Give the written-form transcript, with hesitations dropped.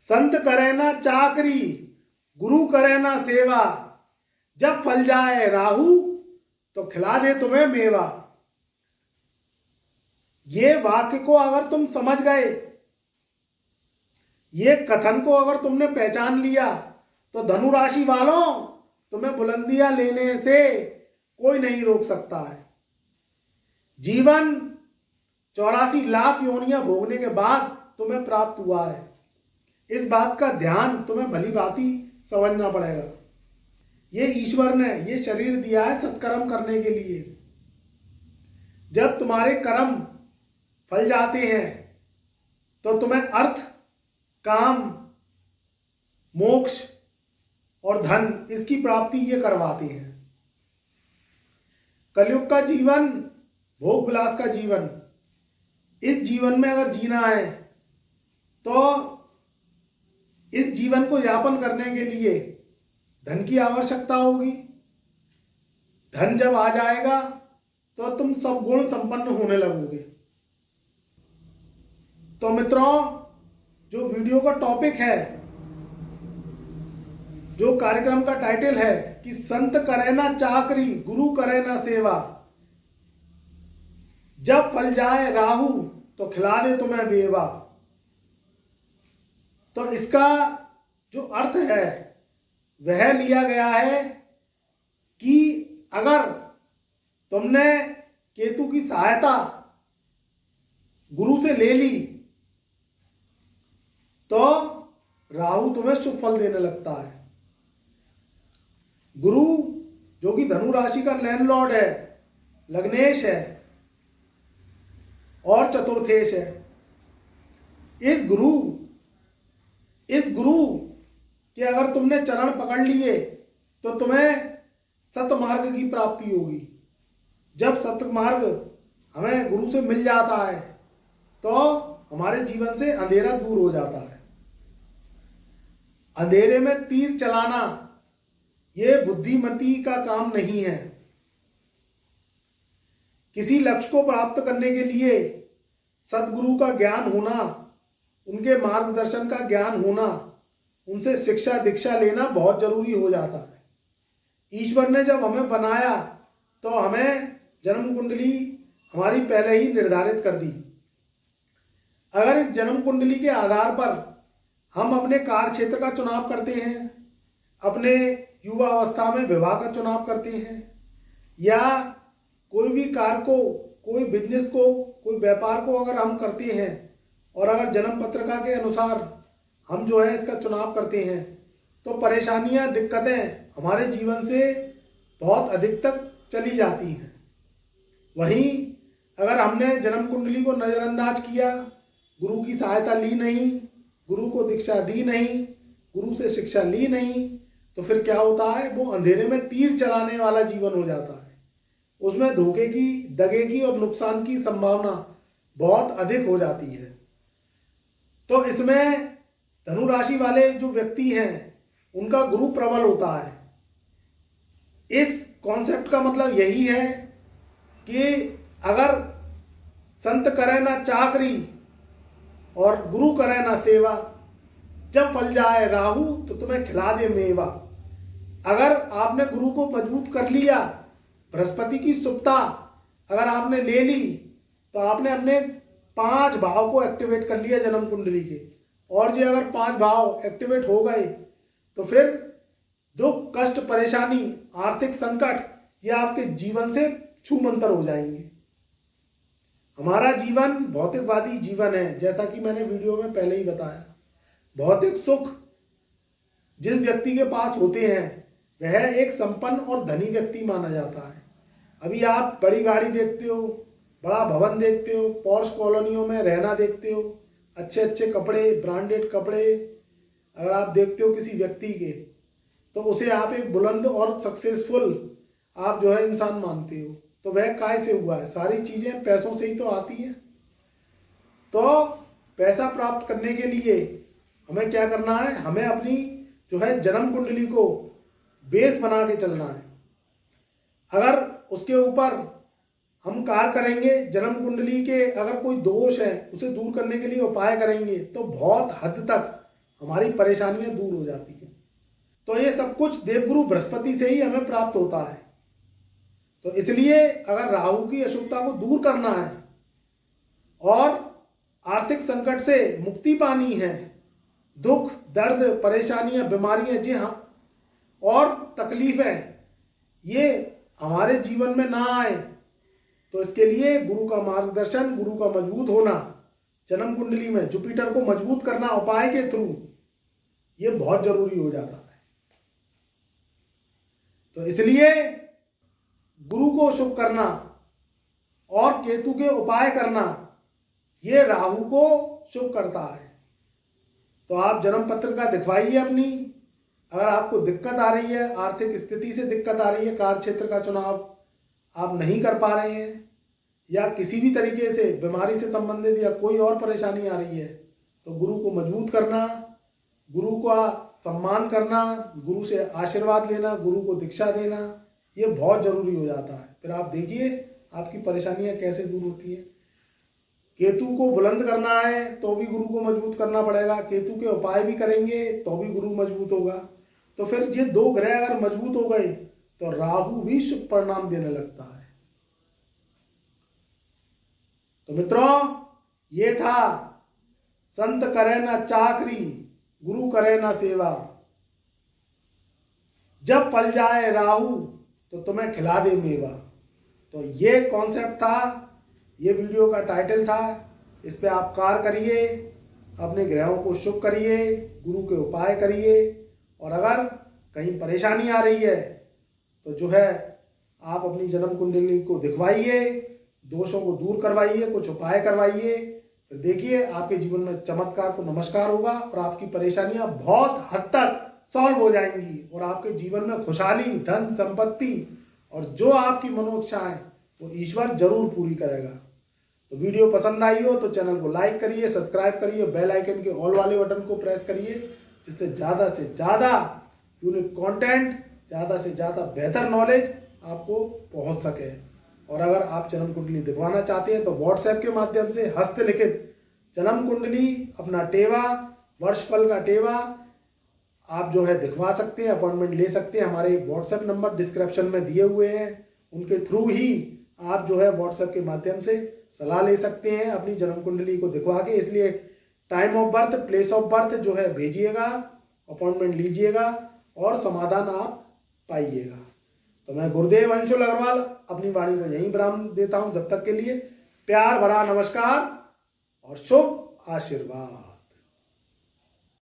संत करे ना चाकरी, गुरु करे ना सेवा, जब फल जाए राहु तो खिला दे तुम्हें मेवा। ये वाक्य को अगर तुम समझ गए, ये कथन को अगर तुमने पहचान लिया, तो धनु राशि वालों, तुम्हें बुलंदियां लेने से कोई नहीं रोक सकता है। जीवन 84 लाख योनियां भोगने के बाद तुम्हें प्राप्त हुआ है। इस बात का ध्यान तुम्हें भली भांति समझना पड़ेगा। ये ईश्वर ने ये शरीर दिया है सत्कर्म करने के लिए। जब तुम्हारे कर्म फल जाते हैं तो तुम्हें अर्थ, काम, मोक्ष और धन इसकी प्राप्ति ये करवाते हैं। कलयुग का जीवन भोग विलास का जीवन, इस जीवन में अगर जीना है तो इस जीवन को यापन करने के लिए धन की आवश्यकता होगी। धन जब आ जाएगा तो तुम सब गुण संपन्न होने लगोगे। तो मित्रों, जो वीडियो का टॉपिक है, जो कार्यक्रम का टाइटल है कि संत करे ना चाकरी, गुरु करे ना सेवा, जब फल जाए राहु तो खिला दे तुम्हें मेवा। तो इसका जो अर्थ है वह लिया गया है कि अगर तुमने केतु की सहायता गुरु से ले ली तो राहु तुम्हें शुभ फल देने लगता है। गुरु जो कि धनु राशि का लैंडलॉर्ड है, लग्नेश है और चतुर्थेश है, इस गुरु के अगर तुमने चरण पकड़ लिए तो तुम्हें सतमार्ग की प्राप्ति होगी। जब सतमार्ग हमें गुरु से मिल जाता है तो हमारे जीवन से अंधेरा दूर हो जाता है। अंधेरे में तीर चलाना ये बुद्धिमती का काम नहीं है। किसी लक्ष्य को प्राप्त करने के लिए सदगुरु का ज्ञान होना, उनके मार्गदर्शन का ज्ञान होना, उनसे शिक्षा दीक्षा लेना बहुत जरूरी हो जाता है। ईश्वर ने जब हमें बनाया तो हमें जन्म कुंडली हमारी पहले ही निर्धारित कर दी। अगर इस जन्म कुंडली के आधार पर हम अपने कार्य क्षेत्र का चुनाव करते हैं, अपने युवा अवस्था में विवाह का चुनाव करते हैं, या कोई भी कार्य को, कोई बिजनेस को, कोई व्यापार को अगर हम करते हैं और अगर जन्म पत्रिका के अनुसार हम जो है इसका चुनाव करते हैं, तो परेशानियां, दिक्कतें हमारे जीवन से बहुत अधिक तक चली जाती हैं। वहीं अगर हमने जन्म कुंडली को नज़रअंदाज किया, गुरु की सहायता ली नहीं, गुरु को दीक्षा दी नहीं, गुरु से शिक्षा ली नहीं, तो फिर क्या होता है, वो अंधेरे में तीर चलाने वाला जीवन हो जाता है। उसमें धोखे की, दगे की और नुकसान की संभावना बहुत अधिक हो जाती है। तो इसमें धनु राशि वाले जो व्यक्ति हैं उनका गुरु प्रबल होता है। इस कॉन्सेप्ट का मतलब यही है कि अगर संत करे ना चाकरी और गुरु करे ना सेवा, जब फल जाए राहु तो तुम्हें खिला दे मेवा। अगर आपने गुरु को मजबूत कर लिया, बृहस्पति की सुप्ता अगर आपने ले ली, तो आपने अपने 5 भाव को एक्टिवेट कर लिया जन्म कुंडली के। और ये अगर 5 भाव एक्टिवेट हो गए तो फिर दुख, कष्ट, परेशानी, आर्थिक संकट ये आपके जीवन से छूमंतर हो जाएंगे। हमारा जीवन भौतिकवादी जीवन है, जैसा कि मैंने वीडियो में पहले ही बताया। भौतिक सुख जिस व्यक्ति के पास होते हैं वह एक संपन्न और धनी व्यक्ति माना जाता है। अभी आप बड़ी गाड़ी देखते हो, बड़ा भवन देखते हो, पॉश कॉलोनियों में रहना देखते हो, अच्छे अच्छे कपड़े, ब्रांडेड कपड़े अगर आप देखते हो किसी व्यक्ति के, तो उसे आप एक बुलंद और सक्सेसफुल आप जो है इंसान मानते हो। तो वह काय से हुआ है? सारी चीज़ें पैसों से ही तो आती हैं। तो पैसा प्राप्त करने के लिए हमें क्या करना है? हमें अपनी जो है जन्म कुंडली को बेस बना के चलना है। अगर उसके ऊपर हम कार्य करेंगे, जन्म कुंडली के अगर कोई दोष है उसे दूर करने के लिए उपाय करेंगे, तो बहुत हद तक हमारी परेशानियां दूर हो जाती हैं। तो ये सब कुछ देवगुरु बृहस्पति से ही हमें प्राप्त होता है। तो इसलिए अगर राहु की अशुभता को दूर करना है और आर्थिक संकट से मुक्ति पानी है, दुख दर्द परेशानियां बीमारियां जी हाँ और तकलीफें ये हमारे जीवन में ना आए, तो इसके लिए गुरु का मार्गदर्शन, गुरु का मजबूत होना, जन्म कुंडली में जुपिटर को मजबूत करना उपाय के थ्रू, ये बहुत जरूरी हो जाता है। तो इसलिए गुरु को शुभ करना और केतु के उपाय करना, ये राहु को शुभ करता है। तो आप जन्म पत्र का दिखवाइए अपनी। अगर आपको दिक्कत आ रही है, आर्थिक स्थिति से दिक्कत आ रही है, कार्य क्षेत्र का चुनाव आप नहीं कर पा रहे हैं, या किसी भी तरीके से बीमारी से संबंधित या कोई और परेशानी आ रही है, तो गुरु को मजबूत करना, गुरु का सम्मान करना, गुरु से आशीर्वाद लेना, गुरु को दीक्षा देना, ये बहुत जरूरी हो जाता है। फिर आप देखिए आपकी परेशानियां कैसे दूर होती है। केतु को बुलंद करना है तो भी गुरु को मजबूत करना पड़ेगा, केतु के उपाय भी करेंगे तो भी गुरु मजबूत होगा। तो फिर ये दो ग्रह अगर मजबूत हो गए तो राहु भी शुभ परिणाम देने लगता है। तो मित्रों, ये था संत करे ना चाकरी, गुरु करे ना सेवा, जब फल जाए राहु तो तुम्हें खिला दे मेवा। तो ये कॉन्सेप्ट था, ये वीडियो का टाइटल था। इस पे आप कार्य करिए, अपने ग्रहों को शुभ करिए, गुरु के उपाय करिए, और अगर कहीं परेशानी आ रही है तो जो है आप अपनी जन्म कुंडली को दिखवाइए, दोषों को दूर करवाइए, कुछ उपाय करवाइए। फिर देखिए आपके जीवन में चमत्कार को नमस्कार होगा और आपकी परेशानियां बहुत हद तक सॉल्व हो जाएंगी और आपके जीवन में खुशहाली, धन, संपत्ति और जो आपकी मनोइच्छाएं वो ईश्वर जरूर पूरी करेगा। तो वीडियो पसंद आई हो तो चैनल को लाइक करिए, सब्सक्राइब करिए, बेल आइकन के ऑल वाले बटन को प्रेस करिए, जिससे ज़्यादा से ज़्यादा यूनिक कंटेंट, ज़्यादा से ज़्यादा बेहतर नॉलेज आपको पहुंच सके। और अगर आप जन्म कुंडली दिखवाना चाहते हैं तो व्हाट्सएप के माध्यम से हस्तलिखित जन्म कुंडली, अपना टेवा, वर्षफल का टेवा आप जो है दिखवा सकते हैं, अपॉइंटमेंट ले सकते हैं। हमारे व्हाट्सएप नंबर डिस्क्रिप्शन में दिए हुए हैं, उनके थ्रू ही आप जो है व्हाट्सएप के माध्यम से सलाह ले सकते हैं अपनी जन्म कुंडली को दिखवा के। इसलिए time of birth, place of birth जो है भेजिएगा, अपॉइंटमेंट लीजिएगा और समाधान आप पाइएगा। तो मैं गुरुदेव अंशुल अग्रवाल अपनी वाणी को यहीं विराम देता हूं। जब तक के लिए प्यार भरा नमस्कार और शुभ आशीर्वाद।